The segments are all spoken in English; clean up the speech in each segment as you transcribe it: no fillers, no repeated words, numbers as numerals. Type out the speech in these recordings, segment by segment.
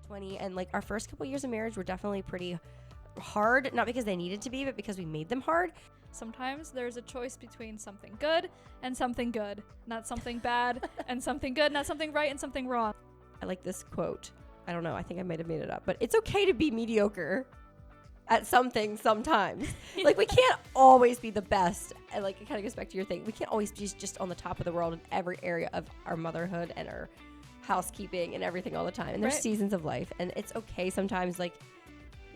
20, and like our first couple years of marriage were definitely pretty hard, not because they needed to be, but because we made them hard. Sometimes there's a choice between something good and something good, not something bad and something good, not something right and something wrong. I like this quote. I don't know, I think I might have made it up, but it's okay to be mediocre at something sometimes. Like, we can't always be the best. And like, it kind of goes back to your thing. We can't always be just on the top of the world in every area of our motherhood and our housekeeping and everything all the time. And there's seasons of life, and it's okay sometimes. Like,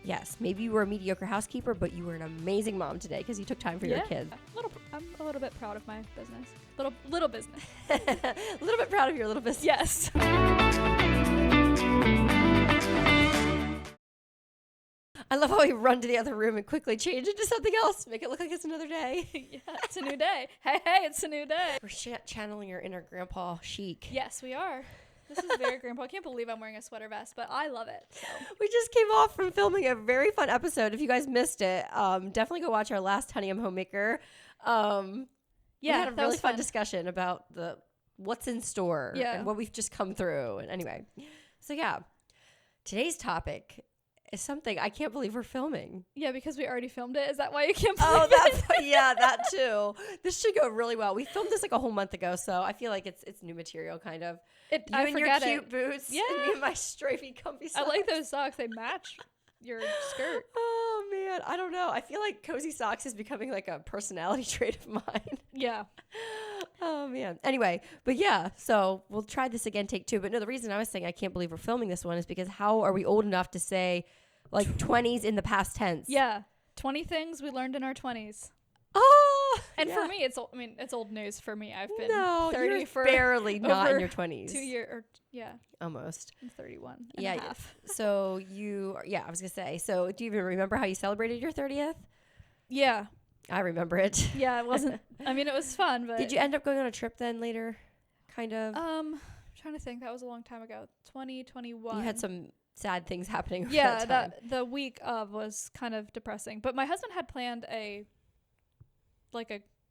yes, maybe you were a mediocre housekeeper, but you were an amazing mom today because you took time for your kids. I'm a little bit proud of my business. Little business. A little bit proud of your little business. Yes. I love how we run to the other room and quickly change into something else, make it look like it's another day. Yeah, it's a new day. Hey, it's a new day. We're channeling your inner grandpa chic. Yes, we are. This is very grandpa. I can't believe I'm wearing a sweater vest, but I love it. So. We just came off from filming a very fun episode. If you guys missed it, definitely go watch our last Honey I'm Homemaker. We had a really fun discussion about what's in store and what we've just come through. And anyway, so yeah, today's topic is something I can't believe we're filming. Yeah, because we already filmed it. Is that why you can't believe it? Yeah, that too. This should go really well. We filmed this like a whole month ago, so I feel like it's new material, kind of. You and your cute boots, and me and my stripy, comfy socks. I like those socks. They match your skirt. Oh man, I don't know. I feel like cozy socks is becoming like a personality trait of mine. Yeah. Oh man. Anyway, but yeah, so we'll try this again, take two. But no, the reason I was saying I can't believe we're filming this one is because how are we old enough to say like 20s in the past tense? Yeah. 20 things we learned in our 20s. Oh, and for me, it's old news for me. I've been 30 you're for barely not in your 20s. 2 years, almost. I'm 31 and a half. So I was gonna say. So do you even remember how you celebrated your 30th? Yeah, I remember it. Yeah, it wasn't. I mean, it was fun, but did you end up going on a trip then later? Kind of. I'm trying to think. That was a long time ago. 2021. You had some sad things happening. That the week of was kind of depressing. But my husband had planned a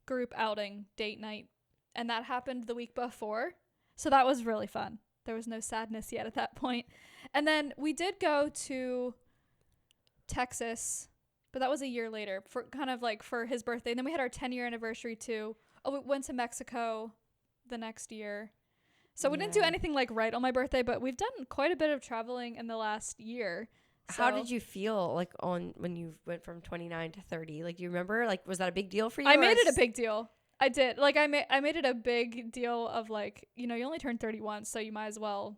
group outing date night, and that happened the week before, so that was really fun. There was no sadness yet at that point. And then we did go to Texas, but that was a year later for kind of like for his birthday. And then we had our 10-year anniversary too. We went to Mexico the next year. So we didn't do anything like right on my birthday, but we've done quite a bit of traveling in the last year. So, how did you feel like when you went from 29 to 30? Like, do you remember? Like, was that a big deal for you? I made it a big deal. I did. Like, I made it a big deal of like, you only turn 31, so you might as well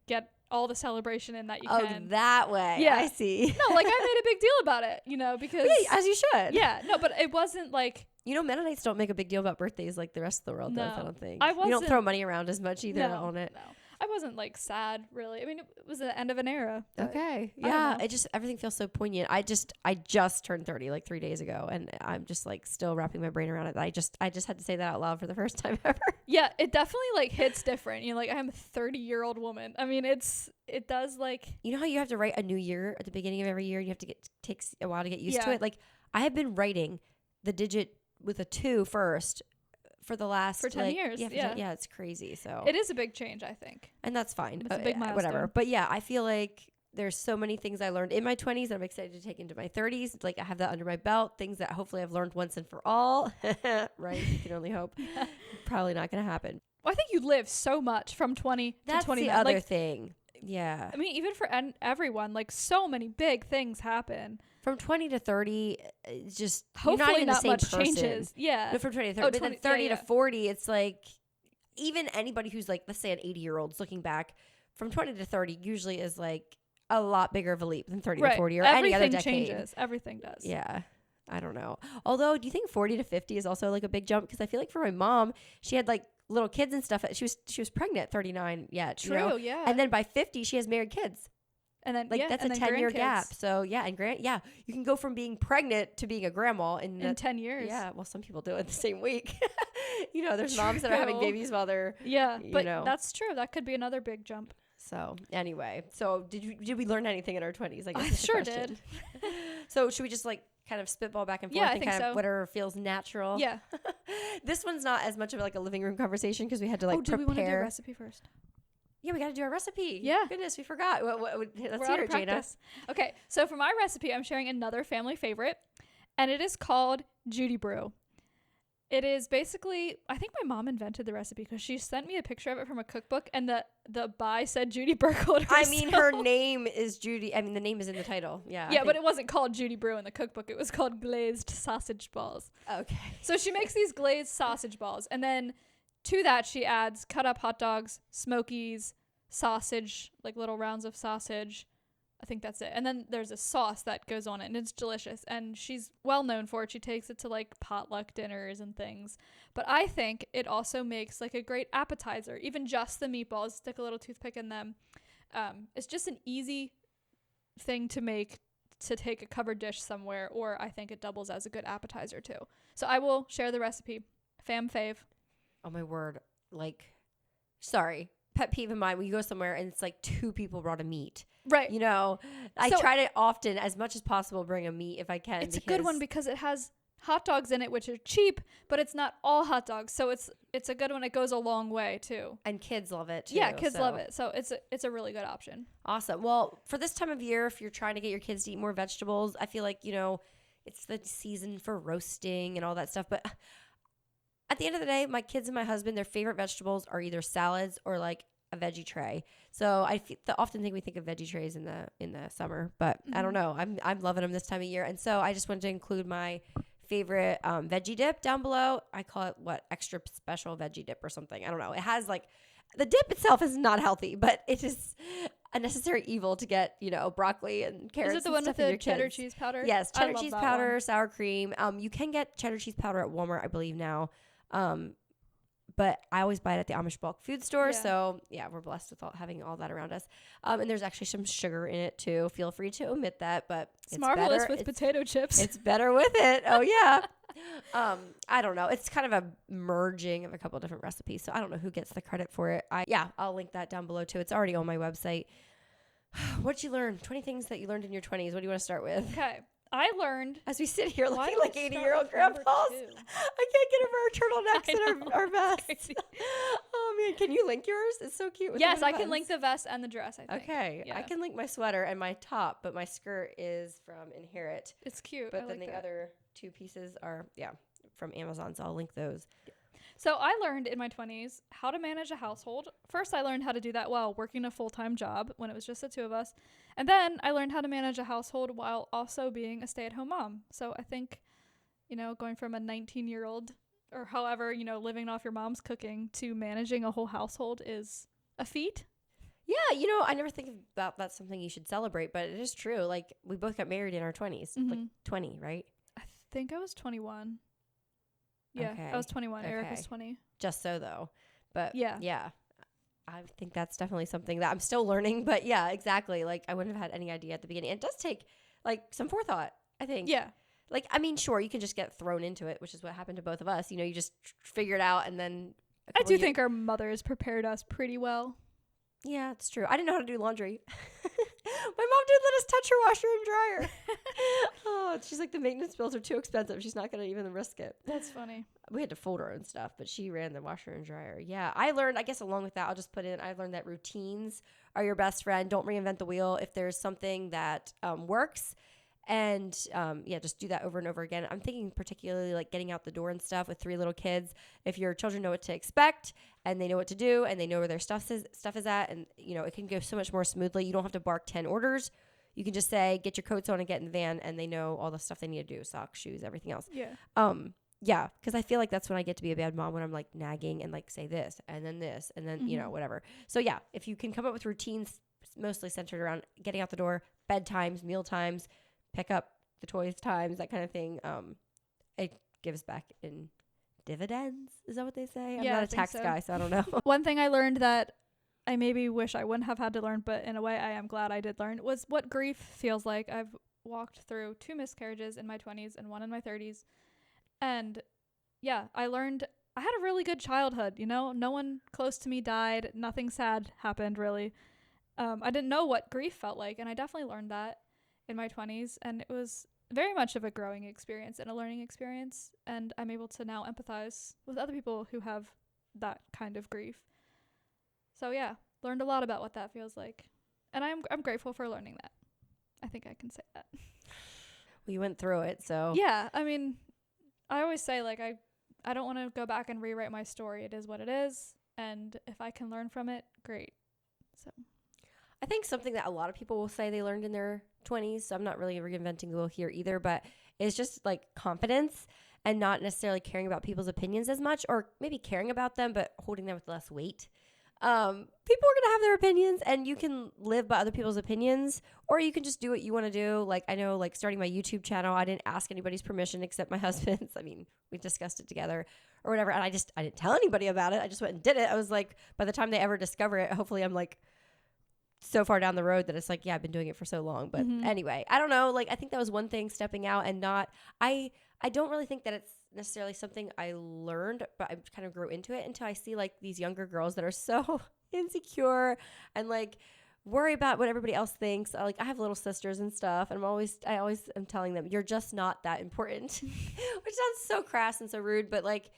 get all the celebration in that you can. Oh, that way. Yeah, I see. No, like I made a big deal about it, because as you should. Yeah, no, but it wasn't like. Mennonites don't make a big deal about birthdays like the rest of the world does, I don't think. You don't throw money around as much either on it. No. I wasn't like sad really. I mean, it was the end of an era. Okay. Yeah. Everything feels so poignant. I just turned 30 like 3 days ago, and I'm just like still wrapping my brain around it. I just had to say that out loud for the first time ever. Yeah. It definitely like hits different. Like I'm a 30-year-old woman. I mean, it does like, how you have to write a new year at the beginning of every year. You have to takes a while to get used to it. Like I have been writing the digit with a 2 first for the last 10 years. Yeah, it's crazy. So it is a big change, I think, and that's fine. It's a big milestone. Whatever. But yeah, I feel like there's so many things I learned in my 20s that I'm excited to take into my 30s. Like I have that under my belt, things that hopefully I've learned once and for all. Right? You can only hope. Probably not going to happen. Well, I think you live so much from 20 to 29. That's the other thing. Yeah. I mean, even for everyone, like so many big things happen. From 20 to 30, it's just hopefully not much person. Changes. Yeah. No, from 20 to 30, but then 30 to 40, it's like even anybody who's like, let's say an 80-year-old looking back, from 20 to 30 usually is like a lot bigger of a leap than 30 to 40 or any other decade. Everything changes. Everything does. Yeah. I don't know. Although, do you think 40 to 50 is also like a big jump? Because I feel like for my mom, she had like little kids and stuff. She was pregnant at 39 yet. True, yeah. And then by 50, she has married kids. And then that's a 10-year gap. So yeah, and you can go from being pregnant to being a grandma in 10 years. Yeah, well, some people do it the same week. There's moms that are having babies while they're but that's true. That could be another big jump. So anyway, did we learn anything in our 20s? I guess I sure did. So should we just like kind of spitball back and forth and kind of whatever feels natural? Yeah. This one's not as much of like a living room conversation because we had to like prepare. Do we want to do a recipe first? Yeah, we got to do our recipe. Yeah. Goodness, we forgot. Let's We're hear out it, of Jayna. practice. Okay, so for my recipe, I'm sharing another family favorite, and it is called Judy Brew. It is basically, I think my mom invented the recipe because she sent me a picture of it from a cookbook, and the buy said Judy Burkholder. I mean, her name is Judy. I mean, the name is in the title. Yeah. Yeah, but it wasn't called Judy Brew in the cookbook. It was called Glazed sausage balls. Okay. So she makes these glazed sausage balls, and then to that she adds cut up hot dogs, smokies, sausage, like little rounds of sausage. I think that's it. And then there's a sauce that goes on it, and it's delicious. And she's well known for it. She takes it to like potluck dinners and things. But I think it also makes like a great appetizer. Even just the meatballs, stick a little toothpick in them. It's just an easy thing to make to take a covered dish somewhere, or I think it doubles as a good appetizer too. So I will share the recipe. Fam fave. Oh my word. Like, sorry. Pet peeve of mine, when you go somewhere and it's like 2 people brought a meat. Right. You know, I So- try to often, as much as possible, bring a meat if I can. It's a good one because it has hot dogs in it, which are cheap, but it's not all hot dogs. So it's a good one. It goes a long way too. And kids love it too. Yeah, kids love it. So it's a really good option. Awesome. Well, for this time of year, if you're trying to get your kids to eat more vegetables, I feel like, you know, it's the season for roasting and all that stuff. But at the end of the day, my kids and my husband, their favorite vegetables are either salads or like a veggie tray. So I often think we think of veggie trays in the summer, but I don't know. I'm loving them this time of year. And so I just wanted to include my favorite veggie dip down below. I call it extra special veggie dip or something. I don't know. It has like, the dip itself is not healthy, but it is a necessary evil to get, you know, broccoli and carrots. Is it the one with the cheddar cheese powder? Yes, cheddar I love cheese that powder, one. sour cream. You can get cheddar cheese powder at Walmart, I believe now. But I always buy it at the Amish bulk food store. Yeah. So yeah, we're blessed with having all that around us. And there's actually some sugar in it too. Feel free to omit that, but It's marvelous with potato chips. It's better with it. Oh yeah. I don't know. It's kind of a merging of a couple of different recipes. So I don't know who gets the credit for it. I'll link that down below too. It's already on my website. What'd you learn? 20 things that you learned in your 20s. What do you want to start with? Okay. I learned. As we sit here Why looking do like I 80-year-old start with number grandpas. 2? I can't get over our turtlenecks I and know, our it's vests. crazy. Oh man, can you link yours? It's so cute. With the Yes, I buttons. can link the vest and the dress, I think. Okay, Yeah. I can link my sweater and my top, but my skirt is from Inherit. It's cute. But I then like the that. other 2 pieces are from Amazon, so I'll link those. So I learned in my 20s how to manage a household. First, I learned how to do that while working a full-time job when it was just the 2 of us. And then I learned how to manage a household while also being a stay-at-home mom. So I think, you know, going from a 19-year-old or however, you know, living off your mom's cooking to managing a whole household is a feat. Yeah, you know, I never think about that's something you should celebrate, but it is true. Like, we both got married in our 20s. Like, 20, right? I think I was 21. Yeah, Okay. I was 21. Eric Okay. was 20. Just so, though. But, Yeah. I think that's definitely something that I'm still learning. But, yeah, exactly. Like, I wouldn't have had any idea at the beginning. It does take, like, some forethought, I think. Yeah. Like, I mean, sure, you can just get thrown into it, which is what happened to both of us. You know, you just figure it out, and then I do think our mothers prepared us pretty well. Yeah, it's true. I didn't know how to do laundry. My mom didn't let us touch her washer and dryer. Oh, she's like, the maintenance bills are too expensive. She's not going to even risk it. That's funny. We had to fold our own stuff, but she ran the washer and dryer. Yeah, I learned, I guess along with that, I'll just put in, I learned that routines are your best friend. Don't reinvent the wheel. If there's something that works, and just do that over and over again. I'm thinking particularly like getting out the door and stuff with 3 little kids. If your children know what to expect and they know what to do and they know where their stuff is at, and you know, it can go so much more smoothly. You don't have to bark 10 orders. You can just say, get your coats on and get in the van, and they know all the stuff they need to do, socks, shoes, everything else. Yeah. Because I feel like that's when I get to be a bad mom, when I'm like nagging and like say this and then you know, whatever. So yeah, if you can come up with routines mostly centered around getting out the door, bedtimes, meal times, pick up the toys times, that kind of thing, it gives back in dividends. Is that what they say? I'm not a tax guy, so I don't know. One thing I learned that I maybe wish I wouldn't have had to learn, but in a way I am glad I did learn, was what grief feels like. I've walked through 2 miscarriages in my 20s and 1 in my 30s. And yeah, I learned I had a really good childhood, you know? No one close to me died. Nothing sad happened, really. I didn't know what grief felt like, and I definitely learned that in my 20s, and it was very much of a growing experience and a learning experience, and I'm able to now empathize with other people who have that kind of grief. So yeah, learned a lot about what that feels like. And I'm grateful for learning that. I think I can say that. Well, you went through it, so. Yeah, I mean, I always say, like, I don't want to go back and rewrite my story. It is what it is. And if I can learn from it, great. So I think something that a lot of people will say they learned in their 20s, so I'm not really reinventing the wheel here either, but it's just like confidence and not necessarily caring about people's opinions as much, or maybe caring about them, but holding them with less weight. People are going to have their opinions, and you can live by other people's opinions, or you can just do what you want to do. Like, I know, like, starting my YouTube channel, I didn't ask anybody's permission except my husband's. I mean, we discussed it together or whatever, and I didn't tell anybody about it. I just went and did it. I was like, by the time they ever discover it, hopefully I'm like so far down the road that it's like, yeah, I've been doing it for so long. But anyway, I don't know. Like, I think that was one thing, stepping out and not, I don't really think that it's necessarily something I learned, but I kind of grew into it until I see like these younger girls that are so insecure and like worry about what everybody else thinks. I have little sisters and stuff, and I always am telling them, you're just not that important, which sounds so crass and so rude, but like,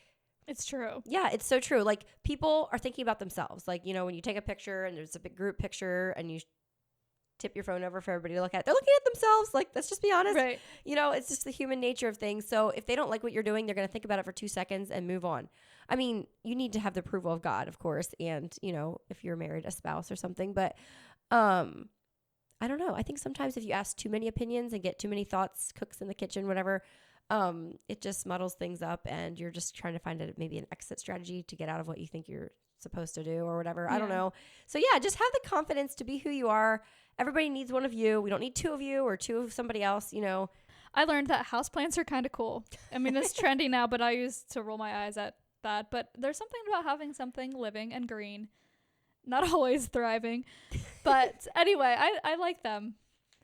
it's true. Yeah, it's so true. Like, people are thinking about themselves. Like, you know, when you take a picture and there's a big group picture and you tip your phone over for everybody to look at, they're looking at themselves. Like, let's just be honest. Right. You know, it's just the human nature of things. So if they don't like what you're doing, they're going to think about it for 2 seconds and move on. I mean, you need to have the approval of God, of course. And, you know, if you're married, a spouse or something. But I don't know. I think sometimes if you ask too many opinions and get too many thoughts, cooks in the kitchen, whatever, it just muddles things up, and you're just trying to find maybe an exit strategy to get out of what you think you're supposed to do or whatever. Yeah. I don't know. So yeah, just have the confidence to be who you are. Everybody needs one of you. We don't need two of you or two of somebody else, you know. I learned that houseplants are kind of cool. I mean, it's trendy now, but I used to roll my eyes at that. But there's something about having something living and green, not always thriving. But anyway, I like them.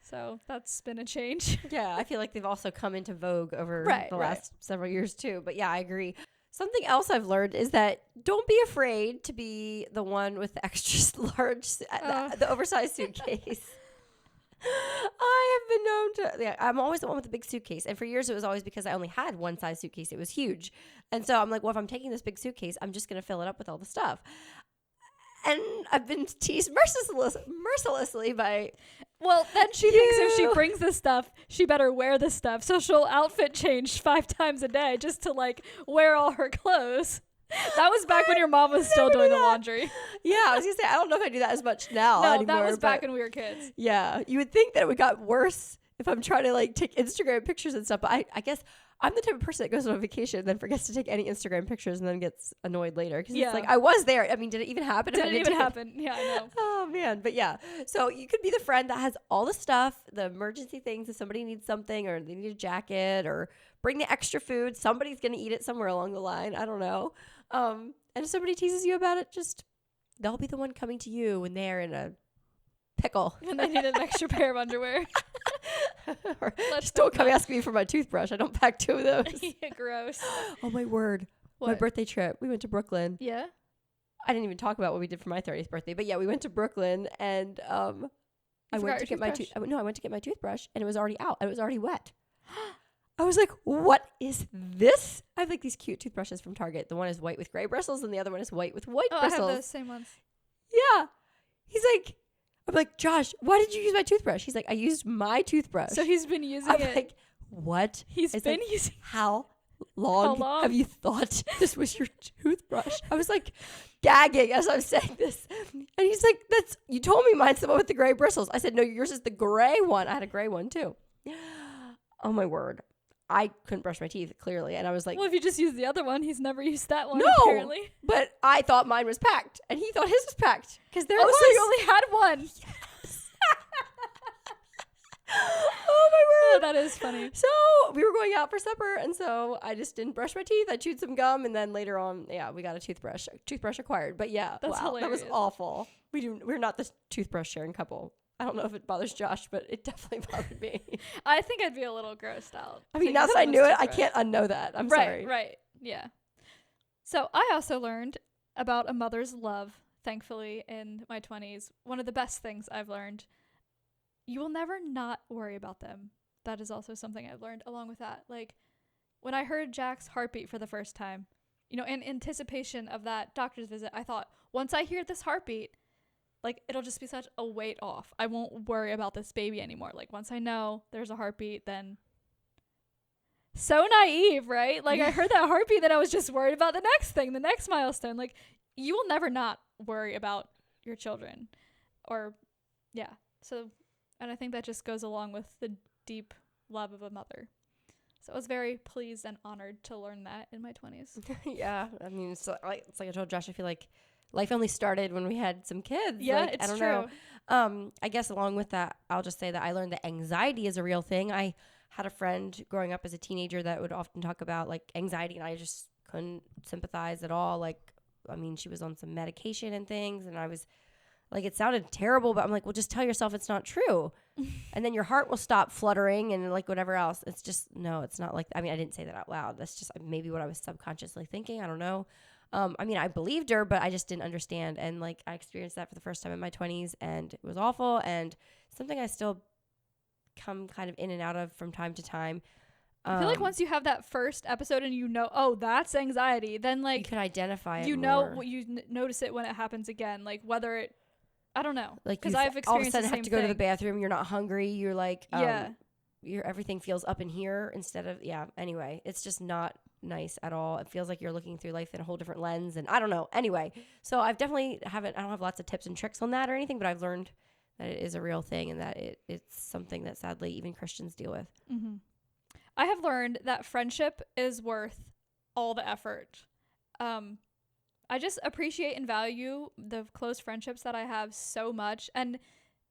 So that's been a change. Yeah, I feel like they've also come into vogue over the last several years too. But yeah, I agree. Something else I've learned is that don't be afraid to be the one with the extra large, the oversized suitcase. I have been known to, I'm always the one with the big suitcase. And for years, it was always because I only had one size suitcase. It was huge. And so I'm like, well, if I'm taking this big suitcase, I'm just going to fill it up with all the stuff. And I've been teased mercilessly by... Well, then she thinks if she brings this stuff, she better wear this stuff. So she'll outfit change 5 times a day just to, like, wear all her clothes. That was back when your mom was still doing the laundry. Yeah, I was going to say, I don't know if I do that as much now no, anymore. That was back when we were kids. Yeah, you would think that it would got worse if I'm trying to, like, take Instagram pictures and stuff. But I guess I'm the type of person that goes on a vacation and then forgets to take any Instagram pictures and then gets annoyed later. Because it's like, I was there. I mean, did it even happen? Did it even happen? Yeah, I know. Oh, man. But yeah. So you could be the friend that has all the stuff, the emergency things if somebody needs something or they need a jacket, or bring the extra food. Somebody's going to eat it somewhere along the line. I don't know. And if somebody teases you about it, just they'll be the one coming to you when they're in a pickle. When they need an extra pair of underwear. Or just don't come ask me for my toothbrush. I don't pack 2 of those. Yeah, gross. Oh, my word. What? My birthday trip. We went to Brooklyn. Yeah. I didn't even talk about what we did for my 30th birthday. But yeah, we went to Brooklyn, and I went to get my toothbrush, and it was already out. It was already wet. I was like, what is this? I have like these cute toothbrushes from Target. The one is white with gray bristles, and the other one is white with white bristles. I have those same ones. Yeah. He's like, I'm like, Josh, why did you use my toothbrush? He's like, I used my toothbrush. So he's been using it. I'm like, what? He's been using How long have you thought this was your toothbrush? I was like gagging as I was saying this. And he's like, you told me mine's the one with the gray bristles. I said, no, yours is the gray one. I had a gray one too. Oh, my word. I couldn't brush my teeth, clearly. And I was like... Well, if you just use the other one, he's never used that one, no, apparently. But I thought mine was packed. And he thought his was packed. Because there was... so you only had one. Yes. Oh, my word. Oh, that is funny. So, we were going out for supper. And so, I just didn't brush my teeth. I chewed some gum. And then later on, yeah, we got a toothbrush. Toothbrush acquired. But yeah, that's hilarious. That was awful. We're not the toothbrush sharing couple. I don't know if it bothers Josh, but it definitely bothered me. I think I'd be a little grossed out. I mean, now that I knew it, I can't unknow that. I'm sorry. Right, yeah. So I also learned about a mother's love, thankfully, in my 20s. One of the best things I've learned. You will never not worry about them. That is also something I've learned along with that. Like, when I heard Jack's heartbeat for the first time, you know, in anticipation of that doctor's visit, I thought, once I hear this heartbeat, like, it'll just be such a weight off. I won't worry about this baby anymore. Like, once I know there's a heartbeat, then so naive, right? Like, I heard that heartbeat, then I was just worried about the next thing, the next milestone. Like, you will never not worry about your children. Or, yeah. So, and I think that just goes along with the deep love of a mother. So I was very pleased and honored to learn that in my 20s. Yeah. I mean, it's like I told Josh, I feel like life only started when we had some kids. Yeah, like, it's I don't true. know. I guess along with that, I'll just say that I learned that anxiety is a real thing. I had a friend growing up as a teenager that would often talk about like anxiety, and I just couldn't sympathize at all. Like, I mean, she was on some medication and things, and I was like, it sounded terrible, but I'm like, well, just tell yourself it's not true. And then your heart will stop fluttering and like whatever else. It's just, no, it's not like, I mean, I didn't say that out loud. That's just maybe what I was subconsciously thinking. I don't know. I mean, I believed her, but I just didn't understand. And like, I experienced that for the first time in my 20s, and it was awful, and something I still come kind of in and out of from time to time. I feel like once you have that first episode and you know, oh, that's anxiety, then like you can identify it you more. know, you notice it when it happens again, like whether it, I don't know, like, because I've experienced all of a sudden the have to same go to the thing. bathroom. You're not hungry. You're like, Yeah. your everything feels up in here instead of, yeah. Anyway, it's just not nice at all. It feels like you're looking through life in a whole different lens, and I don't know. Anyway, so I've definitely I don't have lots of tips and tricks on that or anything, but I've learned that it is a real thing, and that it's something that sadly even Christians deal with. Mm-hmm. I have learned that friendship is worth all the effort. I just appreciate and value the close friendships that I have so much. And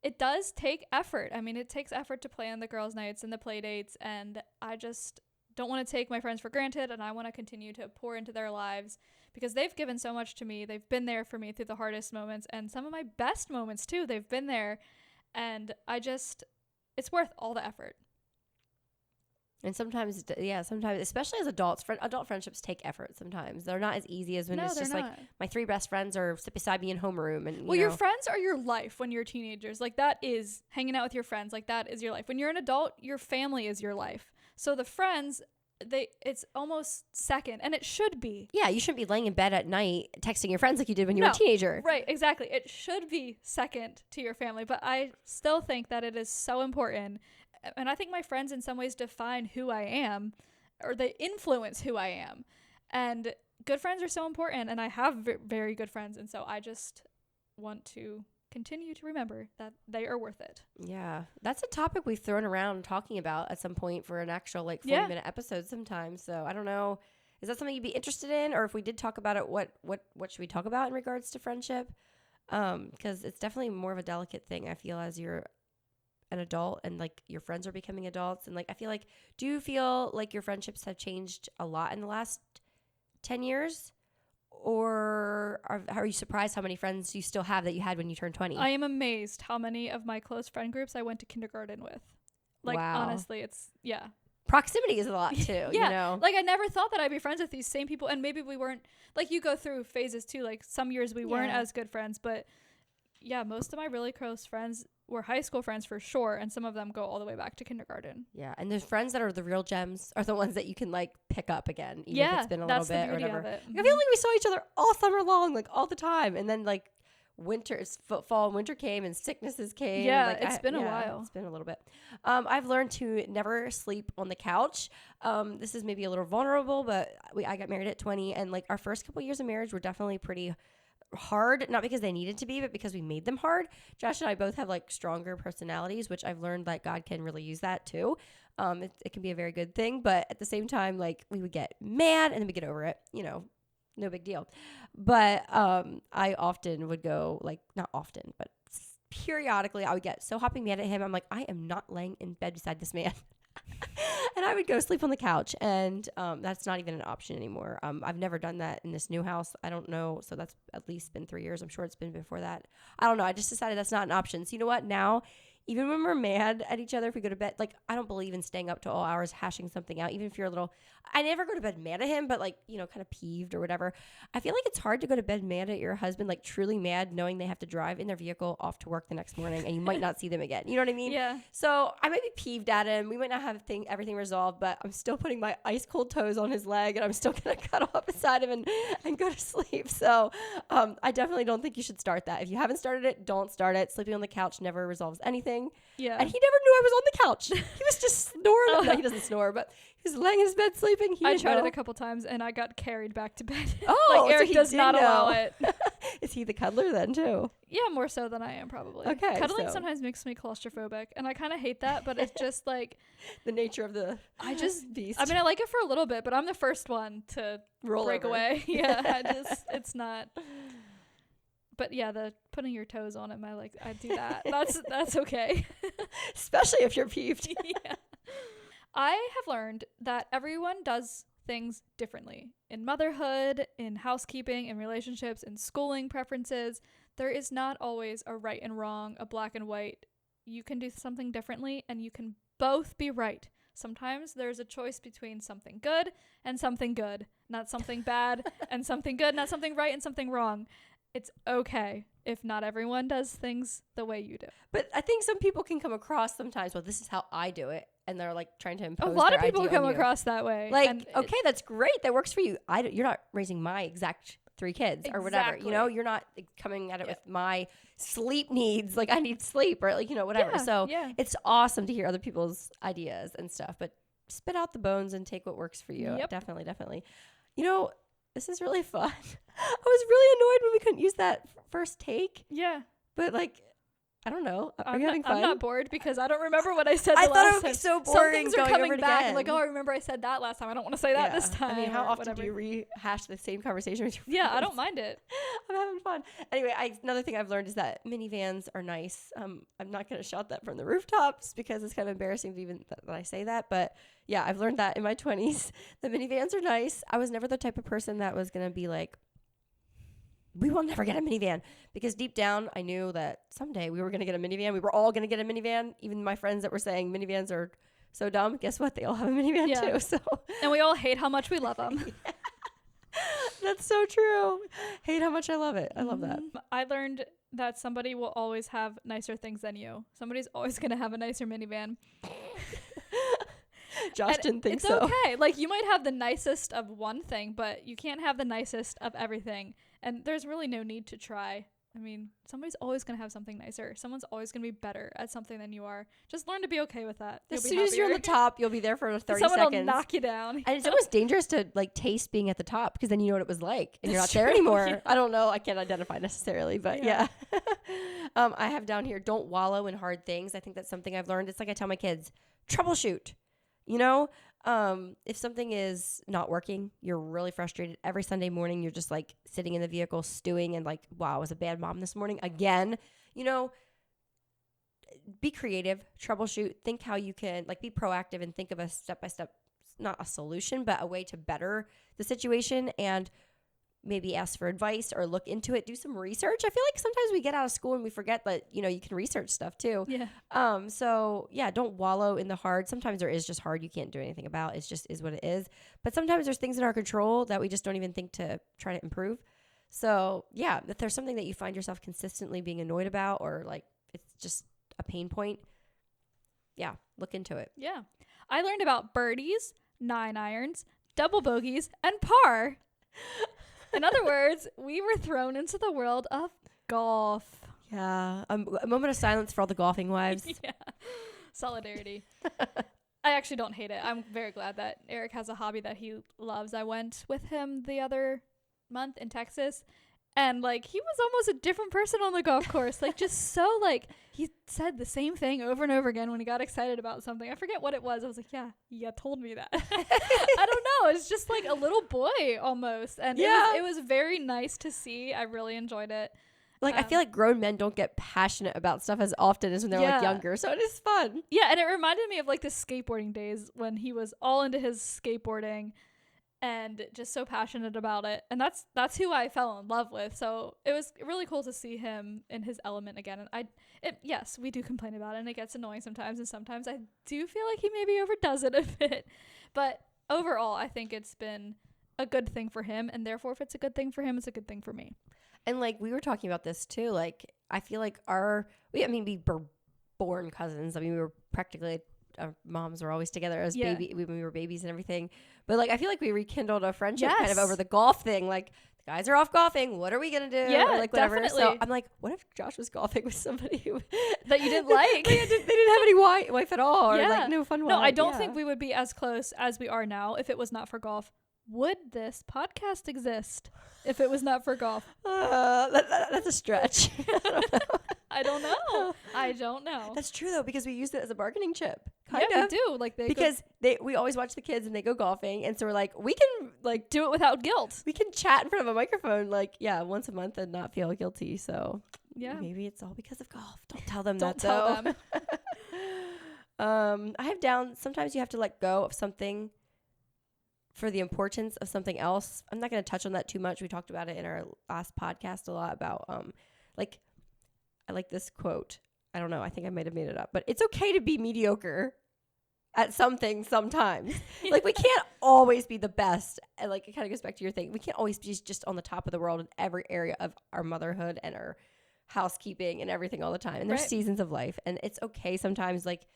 it does take effort. I mean, it takes effort to plan the girls' nights and the play dates. And I just don't want to take my friends for granted. And I want to continue to pour into their lives because they've given so much to me. They've been there for me through the hardest moments and some of my best moments too. They've been there. And it's worth all the effort. And sometimes, especially as adults, adult friendships take effort sometimes. They're not as easy as when it's just like my three best friends are sit beside me in homeroom. And your friends are your life when you're teenagers. Like, that is hanging out with your friends. Like, that is your life. When you're an adult, your family is your life. So the friends, it's almost second, and it should be. Yeah, you shouldn't be laying in bed at night texting your friends like you did when you were a teenager. Right, exactly. It should be second to your family, but I still think that it is so important. And I think my friends in some ways define who I am, or they influence who I am. And good friends are so important, and I have very good friends. And so I just want to continue to remember that they are worth it. Yeah. That's a topic we've thrown around talking about at some point for an actual 40-minute episode sometimes. So I don't know. Is that something you'd be interested in? Or if we did talk about it, what should we talk about in regards to friendship? Because it's definitely more of a delicate thing, I feel, as you're an adult and like your friends are becoming adults. And like, I feel like, do you feel like your friendships have changed a lot in the last 10 years? Or are you surprised how many friends you still have that you had when you turned 20? I am amazed how many of my close friend groups I went to kindergarten with. Like, wow. Honestly, it's, yeah. Proximity is a lot too, yeah. You know? Like, I never thought that I'd be friends with these same people, and maybe we weren't, like, you go through phases too. Like, some years we weren't as good friends, but yeah, most of my really close friends were high school friends for sure, and some of them go all the way back to kindergarten. Yeah, and the friends that are the real gems are the ones that you can like pick up again, even if it's been a little bit or whatever. Mm-hmm. I feel like we saw each other all summer long, like all the time, and then like fall and winter came and sicknesses came. Yeah, like, it's been a while. It's been a little bit. I've learned to never sleep on the couch. This is maybe a little vulnerable, but I got married at 20, and like our first couple years of marriage were definitely pretty hard, not because they needed to be, but because we made them hard. Josh and I both have like stronger personalities, which I've learned that God can really use that too. It can be a very good thing, but at the same time, like we would get mad and then we get over it, no big deal. But I often would go, like, not often, but periodically I would get so hopping mad at him. I'm like, I am not laying in bed beside this man. And I would go sleep on the couch, and that's not even an option anymore. I've never done that in this new house. I don't know. So that's at least been 3 years. I'm sure it's been before that. I don't know. I just decided that's not an option. So you know what? Now, even when we're mad at each other, if we go to bed, like, I don't believe in staying up to all hours hashing something out, even if you're a little, I never go to bed mad at him, but like, you know, kind of peeved or whatever. I feel like it's hard to go to bed mad at your husband, like truly mad, knowing they have to drive in their vehicle off to work the next morning and you might not see them again. You know what I mean? Yeah. So I might be peeved at him. We might not have everything resolved, but I'm still putting my ice cold toes on his leg and I'm still going to cuddle up beside him and go to sleep. So I definitely don't think you should start that. If you haven't started it, don't start it. Sleeping on the couch never resolves anything. Yeah. And he never knew I was on the couch. He was just snoring. No, he doesn't snore, but he was laying in his bed sleeping. I tried it a couple times and I got carried back to bed. Oh, like Eric so does not allow it. Is he the cuddler then too? Yeah, more so than I am probably. Okay. Cuddling sometimes makes me claustrophobic and I kind of hate that, but it's just like the nature of the beast. I mean, I like it for a little bit, but I'm the first one to break over. away. Yeah, it's not. But yeah, the putting your toes on him, I do that. That's okay. Especially if you're peeved. Yeah. I have learned that everyone does things differently. In motherhood, in housekeeping, in relationships, in schooling preferences, there is not always a right and wrong, a black and white. You can do something differently and you can both be right. Sometimes there's a choice between something good and something good, not something bad and something good, not something right and something wrong. It's okay if not everyone does things the way you do. But I think some people can come across sometimes, well, this is how I do it. And they're like trying to impose a lot their of people idea come on you. across that way. Like, okay, that's great. That works for you. You're not raising my exact 3 kids or whatever. You know, you're not coming at it with my sleep needs. Like, I need sleep or like, you know, whatever. It's awesome to hear other people's ideas and stuff. But spit out the bones and take what works for you. Yep. Definitely. You know, this is really fun. I was really annoyed when we couldn't use that first take. Yeah. But like, I don't know. Are you having fun? I'm not bored because I don't remember what I said the I last thought it would time. be so Some boring things are going coming over it back. again. I'm like, oh, I remember I said that last time. I don't want to say that this time. I mean, how often whatever. do you rehash the same conversation with your friends? Yeah, I don't mind it. I'm having fun. Anyway, another thing I've learned is that minivans are nice. I'm not going to shout that from the rooftops because it's kind of embarrassing to even that I say that. But yeah, I've learned that in my 20s. The minivans are nice. I was never the type of person that was going to be like, we will never get a minivan, because deep down I knew that someday we were going to get a minivan. We were all going to get a minivan. Even my friends that were saying minivans are so dumb, guess what? They all have a minivan too. So, and we all hate how much we love them. Yeah. That's so true. Hate how much I love it. I love that. I learned that somebody will always have nicer things than you. Somebody's always going to have a nicer minivan. Josh didn't think so. It's okay. Like, you might have the nicest of one thing, but you can't have the nicest of everything. And there's really no need to try. I mean, somebody's always going to have something nicer. Someone's always going to be better at something than you are. Just learn to be okay with that. As soon as you're on the top, you'll be there for 30 Someone seconds. will knock you down. And it's almost dangerous to like taste being at the top, because then you know what it was like and you're not there anymore. Yeah. I don't know. I can't identify necessarily, but yeah. I have down here, don't wallow in hard things. I think that's something I've learned. It's like I tell my kids, troubleshoot. You know, if something is not working, you're really frustrated. Every Sunday morning, you're just like sitting in the vehicle stewing and like, wow, I was a bad mom this morning again. You know, be creative, troubleshoot, think how you can like be proactive and think of a step-by-step, not a solution, but a way to better the situation, and maybe ask for advice or look into it, do some research. I feel like sometimes we get out of school and we forget that, you know, you can research stuff too. Yeah. So yeah, don't wallow in the hard. Sometimes there is just hard you can't do anything about. It's just is what it is. But sometimes there's things in our control that we just don't even think to try to improve. So yeah, if there's something that you find yourself consistently being annoyed about, or like it's just a pain point, yeah, look into it. Yeah. I learned about birdies, 9 irons, double bogeys, and par. In other words, we were thrown into the world of golf. Yeah. A moment of silence for all the golfing wives. Yeah. Solidarity. I actually don't hate it. I'm very glad that Eric has a hobby that he loves. I went with him the other month in Texas, and like he was almost a different person on the golf course. Like just so like he said the same thing over and over again when he got excited about something. I forget what it was. I was like, yeah, you told me that. I don't know. It's just like a little boy almost. And it was very nice to see. I really enjoyed it. Like, I feel like grown men don't get passionate about stuff as often as when they're like younger. So it is fun. Yeah. And it reminded me of like the skateboarding days when he was all into his skateboarding. and just so passionate about it. And that's who I fell in love with. So it was really cool to see him in his element again. And yes, we do complain about it and it gets annoying sometimes. And sometimes I do feel like he maybe overdoes it a bit. But overall, I think it's been a good thing for him. And therefore, if it's a good thing for him, it's a good thing for me. And like we were talking about this too. Like I feel like we were born cousins. I mean, we were practically, our moms were always together as when we were babies and everything. But like, I feel like we rekindled a friendship kind of over the golf thing. Like the guys are off golfing. What are we going to do? Yeah, or like whatever. definitely. So I'm like, what if Josh was golfing with somebody that you didn't like? they didn't have any wife at all. Or like no fun wife. No, I don't think we would be as close as we are now if it was not for golf. Would this podcast exist if it was not for golf? That's a stretch. I don't know. I don't know. That's true though, because we used it as a bargaining chip. We do. Like we always watch the kids and they go golfing, and so we're like, we can like do it without guilt. We can chat in front of a microphone like once a month and not feel guilty. So maybe it's all because of golf. Don't tell them that though. Don't tell them. I have down. Sometimes you have to let go of something for the importance of something else. I'm not going to touch on that too much. We talked about it in our last podcast a lot about like, I like this quote. I don't know. I think I might have made it up, but it's okay to be mediocre at something sometimes. Like we can't always be the best. And like it kind of goes back to your thing. We can't always be just on the top of the world in every area of our motherhood and our housekeeping and everything all the time. And there's seasons of life, and it's okay sometimes. Like,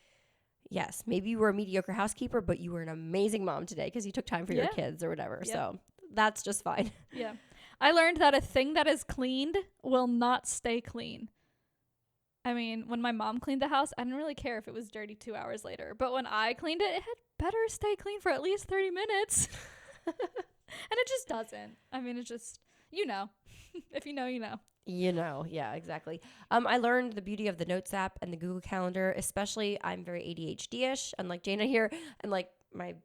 yes, maybe you were a mediocre housekeeper, but you were an amazing mom today because you took time for your kids or whatever. Yeah. So that's just fine. Yeah. I learned that a thing that is cleaned will not stay clean. I mean, when my mom cleaned the house, I didn't really care if it was dirty 2 hours later. But when I cleaned it, it had better stay clean for at least 30 minutes. And it just doesn't. I mean, it's just, if you know, you know. Yeah, exactly. I learned the beauty of the Notes app and the Google Calendar, especially I'm very ADHD-ish, unlike Jayna here, and like my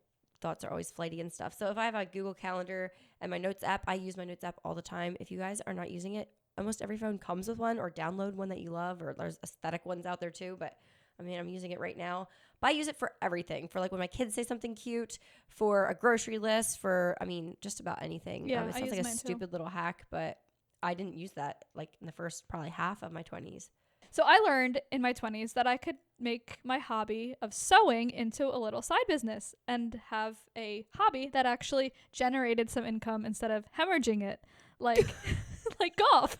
thoughts are always flighty and stuff. So if I have a Google Calendar and my Notes app, I use my Notes app all the time. If you guys are not using it, almost every phone comes with one, or download one that you love, or there's aesthetic ones out there too. But I mean, I'm using it right now. But I use it for everything, for like when my kids say something cute, for a grocery list, for, I mean, just about anything. Yeah, it sounds like a stupid little hack, but I didn't use that like in the first probably half of my 20s. So I learned in my 20s that I could make my hobby of sewing into a little side business and have a hobby that actually generated some income instead of hemorrhaging it, like like golf.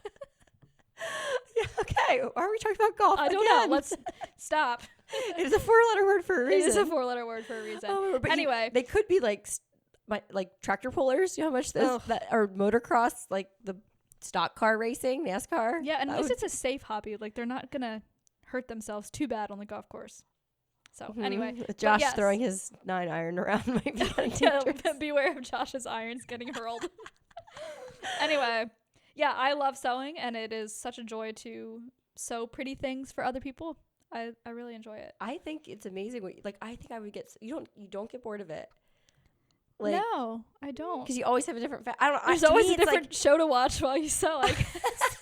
Yeah, okay. Why are we talking about golf? I don't know. Let's stop. It is a 4-letter word for a reason. It is a 4-letter word for a reason. Oh, anyway, they could be like tractor pullers. You know how much that or motocross, like the stock car racing, NASCAR. Yeah, and at least it's a safe hobby. Like they're not gonna hurt themselves too bad on the golf course. So anyway, Josh throwing his 9-iron around might be beware of Josh's irons getting hurled. Anyway, yeah, I love sewing, and it is such a joy to sew pretty things for other people. I really enjoy it. I think it's amazing. I think I would get. You don't get board of it. Like, no, I don't. Because you always have a different. There's always a different show to watch while you sew, I guess.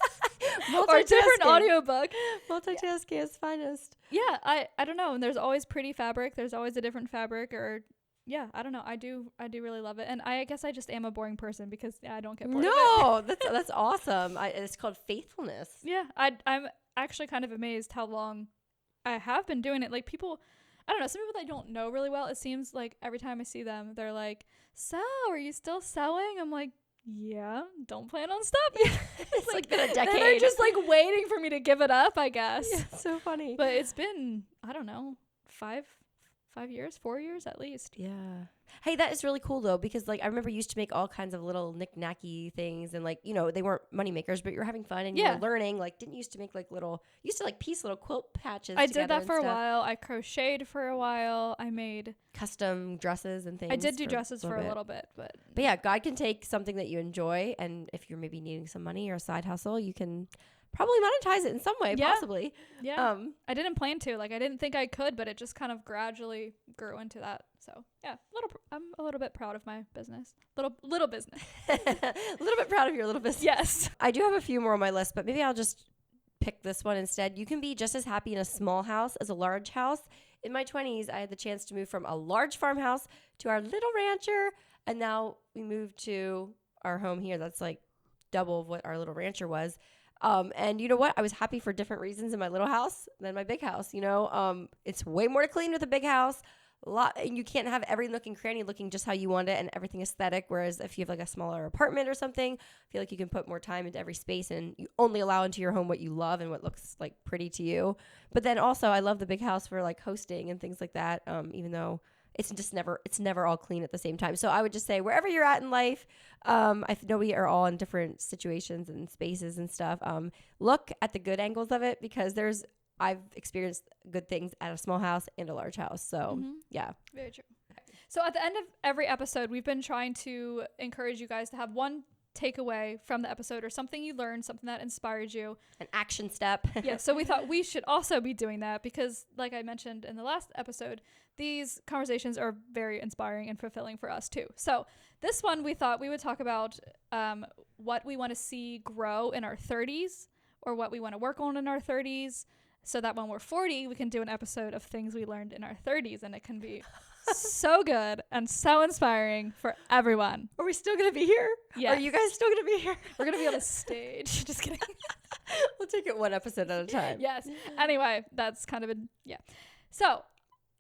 Or a different audiobook. Multitasking is finest. Yeah, I don't know. And there's always pretty fabric. There's always a different fabric, or I don't know. I do really love it. And I guess I just am a boring person because I don't get bored of it. No, that's awesome. It's called faithfulness. Yeah, I'm actually kind of amazed how long I have been doing it. Like people, I don't know, some people that I don't know really well, it seems like every time I see them, they're like, so are you still sewing? I'm like, yeah, don't plan on stopping. It's like been a decade. They're just like waiting for me to give it up, I guess. Yeah, it's so funny. But it's been, I don't know, 4 years at least. Yeah. Hey, that is really cool though, because like I remember you used to make all kinds of little knick-knacky things, and like, they weren't money makers, but you were having fun and you were learning. Like, didn't you used to make like piece little quilt patches? I did that for a while. I crocheted for a while. I made custom dresses and things. I did do dresses for a little bit, but yeah, God can take something that you enjoy, and if you're maybe needing some money or a side hustle, you can probably monetize it in some way, possibly. Yeah. I didn't plan to. Like, I didn't think I could, but it just kind of gradually grew into that. So, yeah, I'm a little bit proud of my business. Little business. A little bit proud of your little business. Yes. I do have a few more on my list, but maybe I'll just pick this one instead. You can be just as happy in a small house as a large house. In my 20s, I had the chance to move from a large farmhouse to our little rancher And now we moved to our home here. That's like double of what our little rancher was. And you know what? I was happy for different reasons in my little house than my big house. It's way more to clean with a big house. And you can't have every nook and cranny looking just how you want it and everything aesthetic. Whereas if you have like a smaller apartment or something, I feel like you can put more time into every space and you only allow into your home what you love and what looks like pretty to you. But then also I love the big house for like hosting and things like that. Even though it's never all clean at the same time. So I would just say wherever you're at in life, I know we are all in different situations and spaces and stuff. Look at the good angles of it because I've experienced good things at a small house and a large house. So yeah. Very true. So at the end of every episode, we've been trying to encourage you guys to have one takeaway from the episode or something you learned, something that inspired you. An action step. Yeah. So we thought we should also be doing that because like I mentioned in the last episode, these conversations are very inspiring and fulfilling for us too. So this one we thought we would talk about what we want to see grow in our 30s or what we want to work on in our 30s. So that when we're 40, we can do an episode of things we learned in our 30s, and it can be so good and so inspiring for everyone. Are we still going to be here? Yeah. Are you guys still going to be here? We're going to be on a stage. Just kidding. We'll take it one episode at a time. Yes. Anyway, that's kind of yeah. So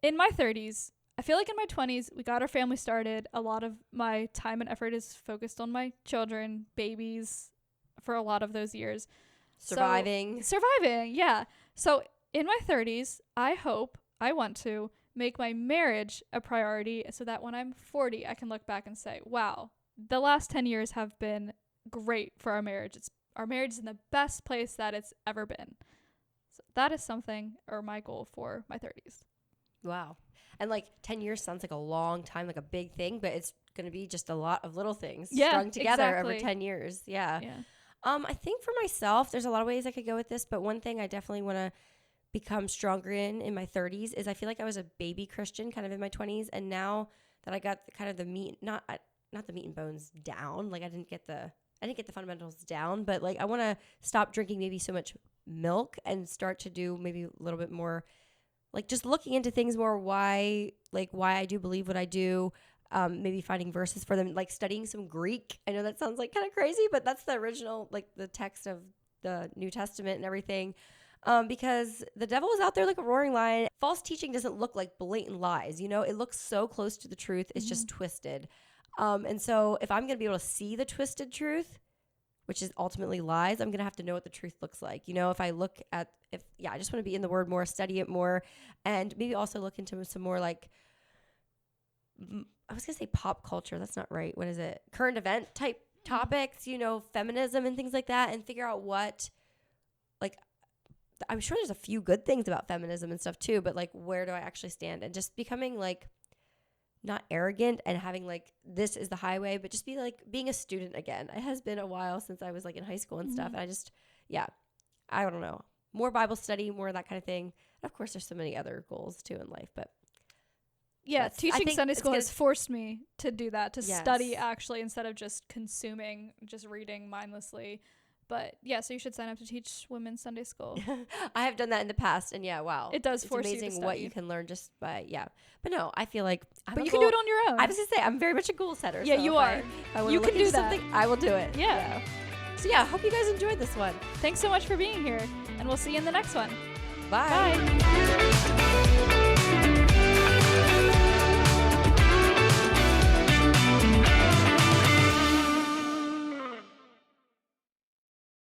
in my 30s, I feel like in my 20s, we got our family started. A lot of my time and effort is focused on my children, babies for a lot of those years. Surviving, yeah. So in my 30s, I want to make my marriage a priority so that when I'm 40, I can look back and say, wow, the last 10 years have been great for our marriage. Our marriage is in the best place that it's ever been. So that is something, or my goal for my 30s. Wow. And like 10 years sounds like a long time, like a big thing, but it's going to be just a lot of little things strung together over 10 years. Yeah. I think for myself, there's a lot of ways I could go with this, but one thing I definitely want to become stronger in my 30s is I feel like I was a baby Christian kind of in my 20s, and now that I got kind of the meat, not the meat and bones down, like I didn't get the fundamentals down, but like I want to stop drinking maybe so much milk and start to do maybe a little bit more, like just looking into things more, why I do believe what I do. Maybe finding verses for them, like studying some Greek. I know that sounds like kind of crazy, but that's the original, like the text of the New Testament and everything. Because the devil is out there like a roaring lion. False teaching doesn't look like blatant lies. It looks so close to the truth. It's just twisted. And so if I'm going to be able to see the twisted truth, which is ultimately lies, I'm going to have to know what the truth looks like. If I look at, I just want to be in the word more, study it more, and maybe also look into some more like, I was going to say pop culture. That's not right. What is it? Current event type topics, feminism and things like that, and figure out what, like, I'm sure there's a few good things about feminism and stuff too, but like, where do I actually stand? And just becoming like, not arrogant and having like, this is the highway, but just be like being a student again. It has been a while since I was like in high school and stuff. And I don't know. More Bible study, more of that kind of thing. Of course, there's so many other goals too in life, but yeah, teaching Sunday school has forced me to do that, to study actually instead of just consuming, just reading mindlessly. But yeah, so you should sign up to teach women's Sunday school. I have done that in the past, and wow. It does force you to study. It's amazing what you can learn just by, But no, I feel like But you can do it on your own. I was going to say, I'm very much a goal setter. Yeah, so you are. You can do that. I will do it. Yeah. So yeah, I hope you guys enjoyed this one. Thanks so much for being here, and we'll see you in the next one. Bye.